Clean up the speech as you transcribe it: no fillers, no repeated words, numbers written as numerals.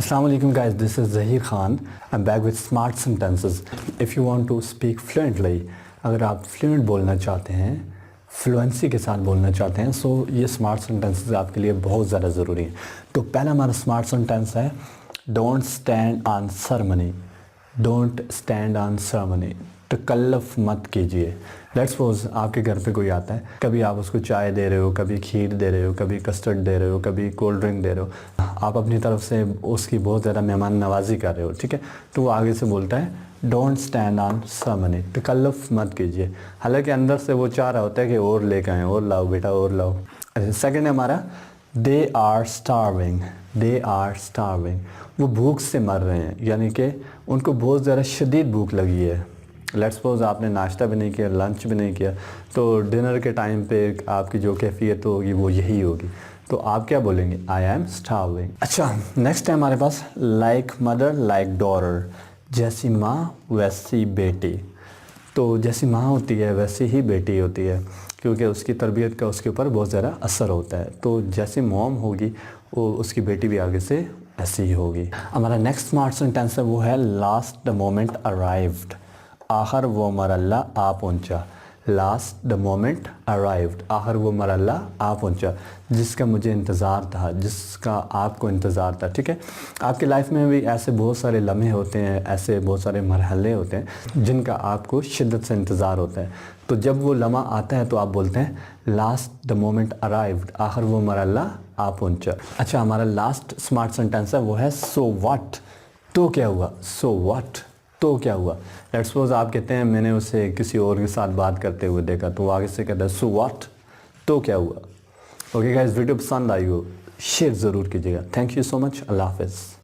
Assalamu alaikum guys, this is Zaheer Khan. I'm back with smart sentences. If you want to speak fluently, अगर आप fluent बोलना चाहते हैं, fluency के साथ बोलना चाहते हैं, सो ये स्मार्ट सेंटेंसेस आपके लिए बहुत ज़्यादा ज़रूरी है। तो पहला हमारा स्मार्ट सेंटेंस है don't stand on ceremony. Don't stand on ceremony, तकल्लुफ़ मत कीजिए। लेट्स सपोज आपके घर पे कोई आता है, कभी आप उसको चाय दे रहे हो, कभी खीर दे रहे हो, कभी कस्टर्ड दे रहे हो, कभी कोल्ड ड्रिंक दे रहे हो, आप अपनी तरफ से उसकी बहुत ज़्यादा मेहमान नवाजी कर रहे हो, ठीक है। तो वो आगे से बोलता है डोंट स्टैंड ऑन सेरेमनी, तकल्लुफ़ मत कीजिए। हालांकि अंदर से वो चाह रहा होता है कि और लेकर आएँ, और लाओ बेटा और लाओ। सेकेंड है हमारा they are starving. They are starving, वो भूख से मर रहे हैं, यानी कि उनको बहुत ज़्यादा शदीद भूख लगी है। लेट्स सपोज आपने नाश्ता भी नहीं किया, लंच भी नहीं किया, तो डिनर के टाइम पे आपकी जो कैफियत होगी वो यही होगी। तो आप क्या बोलेंगे? I am starving. अच्छा, नेक्स्ट है हमारे पास लाइक मदर लाइक डॉटर। जैसी माँ वैसी बेटी। तो जैसी माँ होती है वैसी ही बेटी होती है, क्योंकि उसकी तरबियत का उसके ऊपर बहुत ज़्यादा असर होता है। तो जैसी मॉम होगी वो उसकी बेटी भी आगे से ऐसी ही होगी। हमारा नेक्स्ट स्मार्ट सेंटेंस है वो है लास्ट द मोमेंट अराइव्ड। आखिर वो मरल्ला आ पहुंचा। लास्ट द मोमेंट अराइव्ड, आखिर वो मरल्ला आ पहुंचा, जिसका मुझे इंतज़ार था, जिसका आपको इंतज़ार था, ठीक है। आपकी लाइफ में भी ऐसे बहुत सारे लम्हे होते हैं, ऐसे बहुत सारे मरहले होते हैं जिनका आपको शिद्दत से इंतज़ार होता है। तो जब वो लम्हा आता है तो आप बोलते हैं लास्ट द मोमेंट अराइव्ड, आखिर वो मरल्ला आ पहुंचा। अच्छा, हमारा लास्ट स्मार्ट सेंटेंस है वो है सो व्हाट। तो क्या हुआ? सो व्हाट, तो क्या हुआ। लेट्स सपोज आप कहते हैं मैंने उसे किसी और के साथ बात करते हुए देखा, तो वो आगे से कहता है सो व्हाट, तो क्या हुआ। ओके गाइस, वीडियो पसंद आई हो शेयर ज़रूर कीजिएगा। Thank you so much. अल्लाह हाफ़िज़।